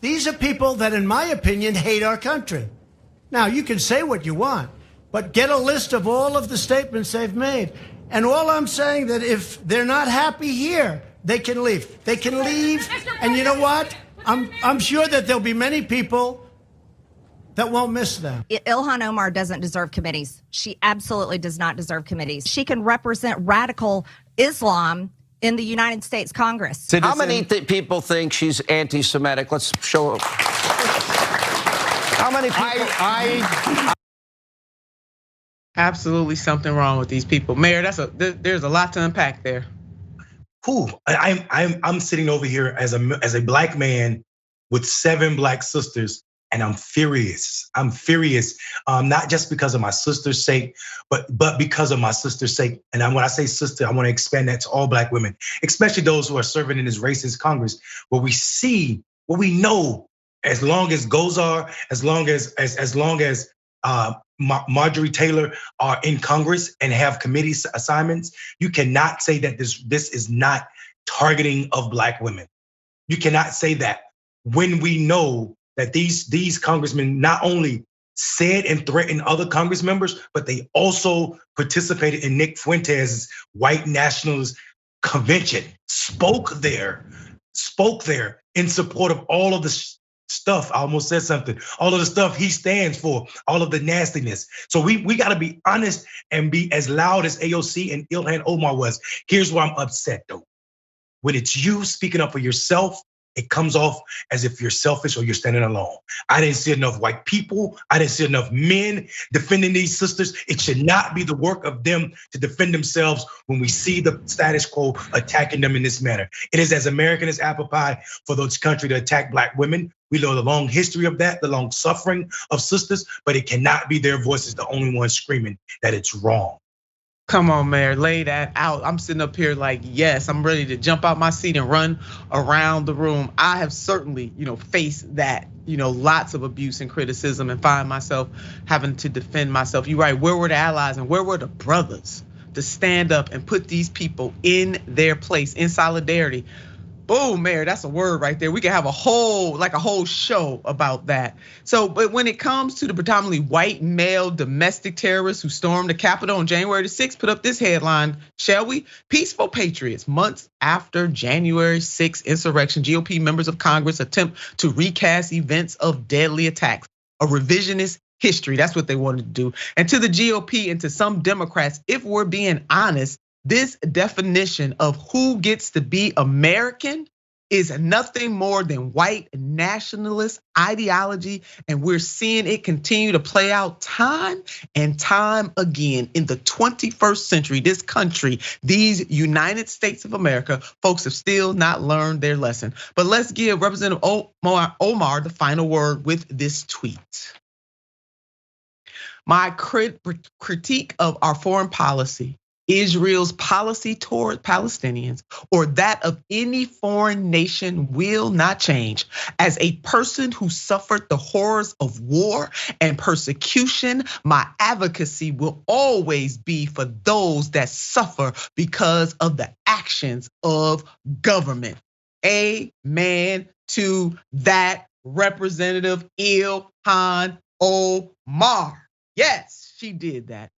These are people that, in my opinion, hate our country. Now, you can say what you want, but get a list of all of the statements they've made. And all I'm saying that if they're not happy here, they can leave. They can leave. And you know what? I'm sure that there'll be many people that won't miss them. Ilhan Omar doesn't deserve committees. She absolutely does not deserve committees. She can represent radical Islam in the United States Congress. How many people think she's anti-Semitic? Let's show. How many people? Absolutely something wrong with these people, Mayor. There's a lot to unpack there. I'm sitting over here as a black man with 7 black sisters, and I'm furious. I'm furious, not just because of my sister's sake, but because of my sister's sake. And when I say sister, I want to expand that to all black women, especially those who are serving in this racist Congress, where we see what we know. As long as Gozar, as long as Marjorie Taylor are in Congress and have committee assignments, you cannot say that this is not targeting of black women. You cannot say that when we know that these congressmen not only said and threatened other Congress members, but they also participated in Nick Fuentes' white nationalist convention, spoke there in support of all of the stuff. I almost said something. All of the stuff he stands for, all of the nastiness. So we got to be honest and be as loud as AOC and Ilhan Omar was. Here's why I'm upset though. When it's you speaking up for yourself, it comes off as if you're selfish or you're standing alone. I didn't see enough white people. I didn't see enough men defending these sisters. It should not be the work of them to defend themselves when we see the status quo attacking them in this manner. It is as American as apple pie for this country to attack black women. We know the long history of that, the long suffering of sisters, but it cannot be their voices the only ones screaming that it's wrong. Come on, Mayor, lay that out. I'm sitting up here like, yes, I'm ready to jump out my seat and run around the room. I have certainly, faced that, lots of abuse and criticism and find myself having to defend myself. You're right, where were the allies and where were the brothers to stand up and put these people in their place in solidarity? Boom, Mayor, that's a word right there. We could have a whole show about that. So, but when it comes to the predominantly white male domestic terrorists who stormed the Capitol on January the 6th, put up this headline, shall we? Peaceful patriots, months after January 6th insurrection, GOP members of Congress attempt to recast events of deadly attacks, a revisionist history. That's what they wanted to do. And to the GOP and to some Democrats, if we're being honest, this definition of who gets to be American is nothing more than white nationalist ideology. And we're seeing it continue to play out time and time again in the 21st century. This country, these United States of America, folks have still not learned their lesson. But let's give Representative Omar the final word with this tweet. My critique of our foreign policy, Israel's policy toward Palestinians, or that of any foreign nation will not change. As a person who suffered the horrors of war and persecution, my advocacy will always be for those that suffer because of the actions of government. Amen to that, Representative Ilhan Omar. Yes, she did that.